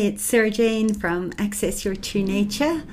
it's Sarah Jane from Access Your True Nature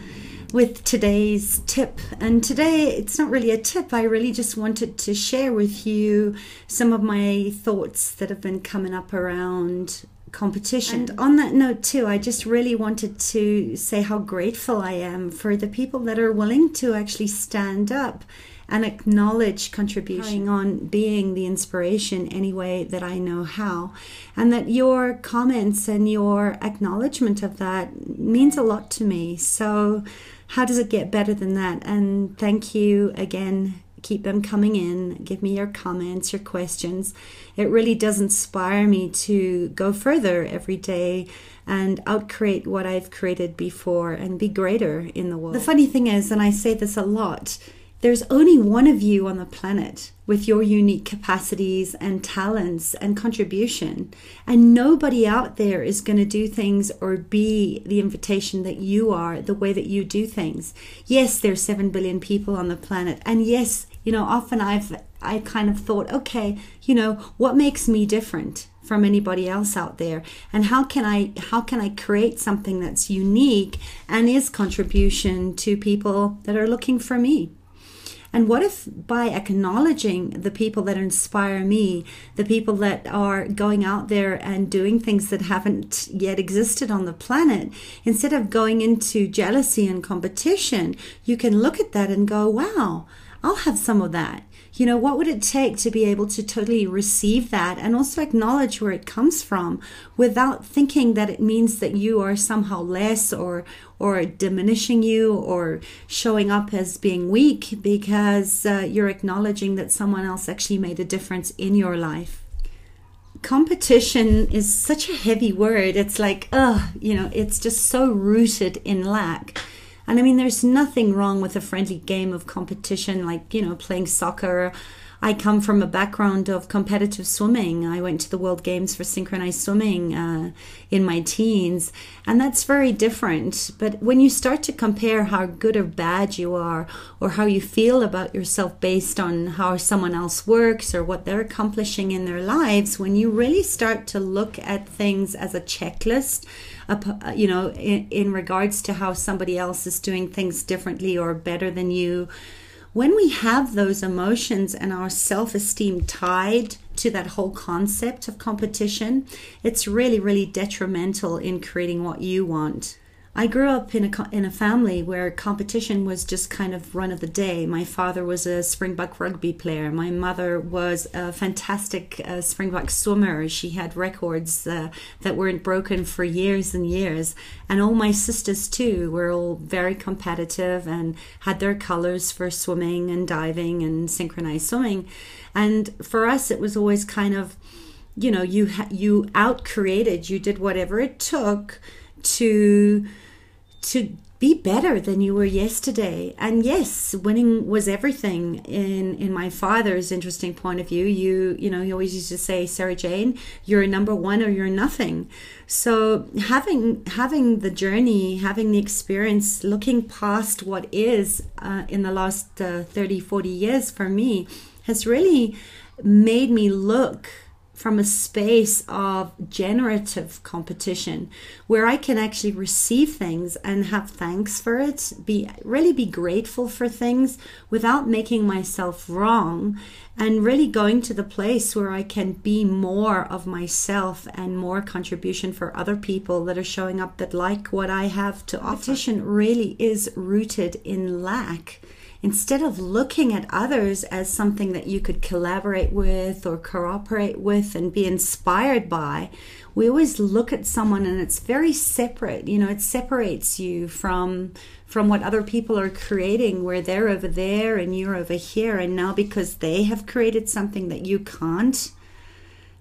with today's tip. And today it's not really a tip, I really just wanted to share with you some of my thoughts that have been coming up around competition. And on that note too, I just really wanted to say how grateful I am for the people that are willing to actually stand up and acknowledge contribution on being the inspiration any way that I know how, and that your comments and your acknowledgement of that means a lot to me. So how does it get better than that? And thank you again. Keep them coming in. Give me your comments, your questions. It really does inspire me to go further every day and outcreate what I've created before and be greater in the world. The funny thing is, and I say this a lot, there's only one of you on the planet with your unique capacities and talents and contribution. And nobody out there is going to do things or be the invitation that you are, the way that you do things. Yes, there's 7 billion people on the planet. And yes, often I kind of thought, okay, what makes me different from anybody else out there? And how can I create something that's unique and is contribution to people that are looking for me? And what if by acknowledging the people that inspire me, the people that are going out there and doing things that haven't yet existed on the planet, instead of going into jealousy and competition, you can look at that and go, wow, I'll have some of that. What would it take to be able to totally receive that and also acknowledge where it comes from without thinking that it means that you are somehow less or diminishing you or showing up as being weak because you're acknowledging that someone else actually made a difference in your life. Competition is such a heavy word. It's like, it's just so rooted in lack. And I mean, there's nothing wrong with a friendly game of competition, like, playing soccer. I come from a background of competitive swimming. I went to the World Games for synchronized swimming in my teens, and that's very different. But when you start to compare how good or bad you are, or how you feel about yourself based on how someone else works or what they're accomplishing in their lives, when you really start to look at things as a checklist, in regards to how somebody else is doing things differently or better than you, when we have those emotions and our self-esteem tied to that whole concept of competition, it's really, really detrimental in creating what you want. I grew up in a family where competition was just kind of run of the day. My father was a Springbok rugby player. My mother was a fantastic Springbok swimmer. She had records that weren't broken for years and years. And all my sisters too were all very competitive and had their colors for swimming and diving and synchronized swimming. And for us, it was always kind of, you out-created, you did whatever it took to be better than you were yesterday. And yes, winning was everything in my father's interesting point of view. He always used to say, Sarah Jane, you're number one or you're nothing. So having the journey, having the experience, looking past what is in the last 30, 40 years for me has really made me look from a space of generative competition where I can actually receive things and have thanks for it, really be grateful for things without making myself wrong, and really going to the place where I can be more of myself and more contribution for other people that are showing up that like what I have to offer. Competition really is rooted in lack. Instead of looking at others as something that you could collaborate with or cooperate with and be inspired by, we always look at someone and it's very separate. It separates you from what other people are creating, where they're over there and you're over here. And now because they have created something that you can't,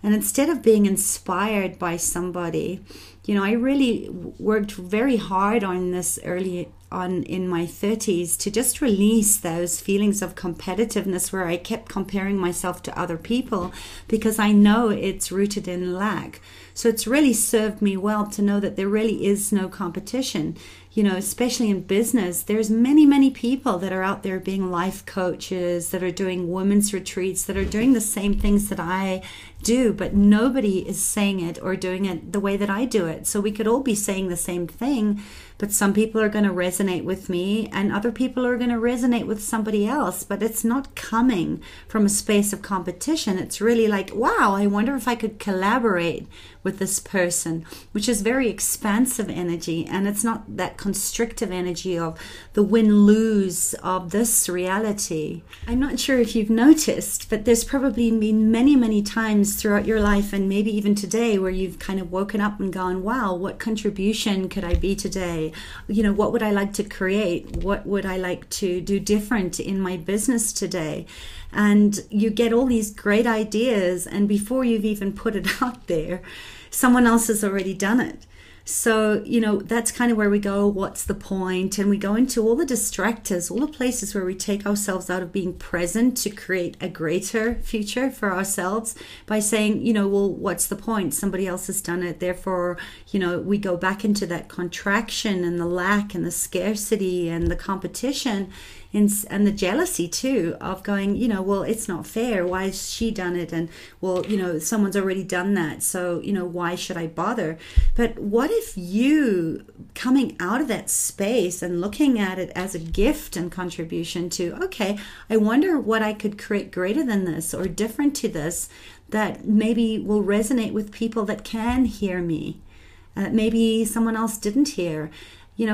and instead of being inspired by somebody, I really worked very hard on this early on in my 30s to just release those feelings of competitiveness where I kept comparing myself to other people because I know it's rooted in lack. So it's really served me well to know that there really is no competition. especially in business, there's many people that are out there being life coaches, that are doing women's retreats, that are doing the same things that I do, but nobody is saying it or doing it the way that I do it. So we could all be saying the same thing, but some people are going to resonate with me and other people are going to resonate with somebody else. But it's not coming from a space of competition. It's really like, wow, I wonder if I could collaborate with this person, which is very expansive energy. And it's not that constrictive energy of the win-lose of this reality. I'm not sure if you've noticed, but there's probably been many times throughout your life, and maybe even today, where you've kind of woken up and gone, wow, what contribution could I be today? What would I like to create? What would I like to do different in my business today? And you get all these great ideas, and before you've even put it out there, someone else has already done it. So, that's kind of where we go, what's the point? And we go into all the distractors, all the places where we take ourselves out of being present to create a greater future for ourselves by saying, well, what's the point? Somebody else has done it. Therefore, we go back into that contraction and the lack and the scarcity and the competition and the jealousy too of going, well, it's not fair. Why has she done it? And well, someone's already done that. So, why should I bother? But what if you coming out of that space and looking at it as a gift and contribution to, okay, I wonder what I could create greater than this or different to this that maybe will resonate with people that can hear me. Maybe someone else didn't hear.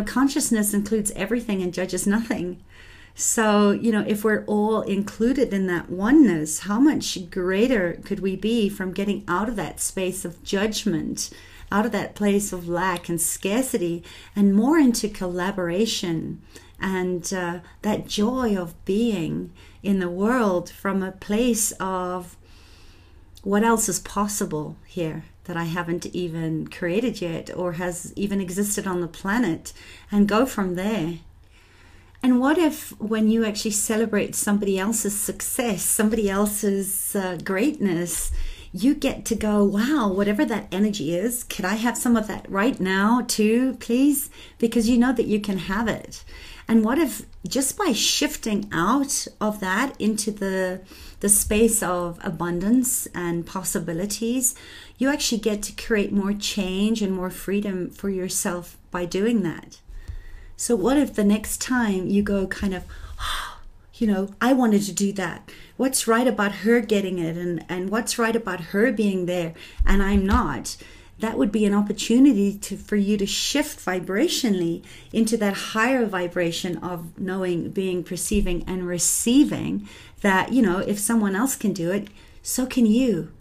Consciousness includes everything and judges nothing. So, if we're all included in that oneness, how much greater could we be from getting out of that space of judgment, out of that place of lack and scarcity, and more into collaboration and that joy of being in the world from a place of what else is possible here that I haven't even created yet or has even existed on the planet, and go from there. And what if when you actually celebrate somebody else's success, somebody else's greatness, you get to go, wow, whatever that energy is, could I have some of that right now too, please? Because you know that you can have it. And what if just by shifting out of that into the space of abundance and possibilities, you actually get to create more change and more freedom for yourself by doing that? So what if the next time you go kind of, I wanted to do that. What's right about her getting it and what's right about her being there and I'm not? That would be an opportunity for you to shift vibrationally into that higher vibration of knowing, being, perceiving, and receiving that, if someone else can do it, so can you.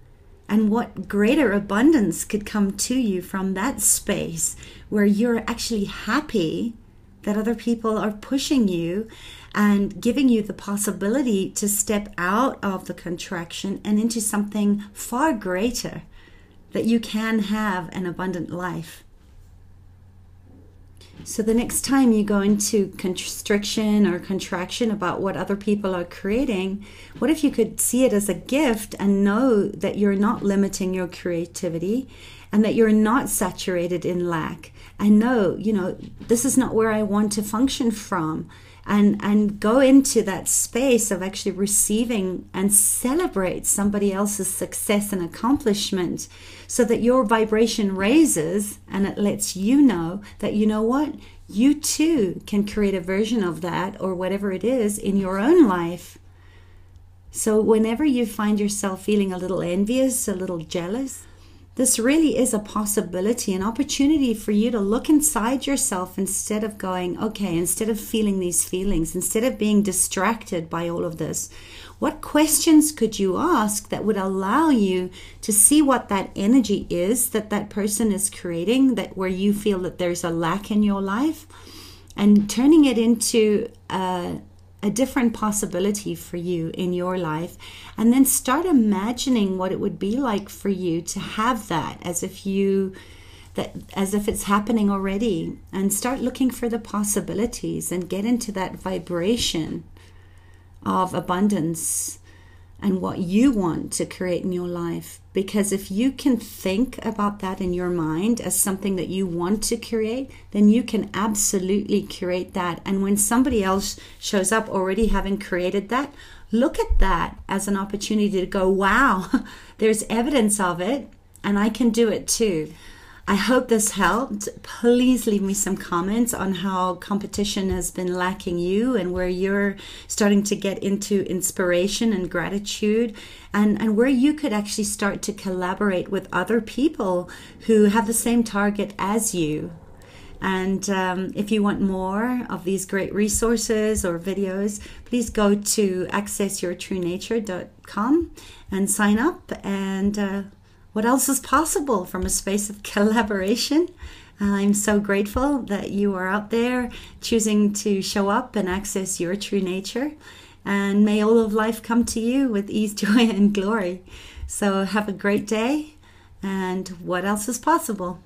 And what greater abundance could come to you from that space where you're actually happy that other people are pushing you and giving you the possibility to step out of the contraction and into something far greater, that you can have an abundant life. So the next time you go into constriction or contraction about what other people are creating, what if you could see it as a gift and know that you're not limiting your creativity and that you're not saturated in lack, and know, this is not where I want to function from, and go into that space of actually receiving and celebrate somebody else's success and accomplishment, so that your vibration raises and it lets you know that, what, you too can create a version of that or whatever it is in your own life. So whenever you find yourself feeling a little envious, a little jealous, this really is a possibility, an opportunity for you to look inside yourself instead of going, okay, instead of feeling these feelings, instead of being distracted by all of this. What questions could you ask that would allow you to see what that energy is that that person is creating, that where you feel that there's a lack in your life, and turning it into a different possibility for you in your life, and then start imagining what it would be like for you to have that as if it's happening already, and start looking for the possibilities and get into that vibration of abundance, and what you want to create in your life. Because if you can think about that in your mind as something that you want to create, then you can absolutely create that. And when somebody else shows up already having created that, look at that as an opportunity to go, wow, there's evidence of it and I can do it too. I hope this helped. Please leave me some comments on how competition has been lacking you and where you're starting to get into inspiration and gratitude, and where you could actually start to collaborate with other people who have the same target as you. And if you want more of these great resources or videos, please go to accessyourtruenature.com and sign up. And what else is possible from a space of collaboration? I'm so grateful that you are out there choosing to show up and access your true nature. And may all of life come to you with ease, joy, and glory. So have a great day. And what else is possible?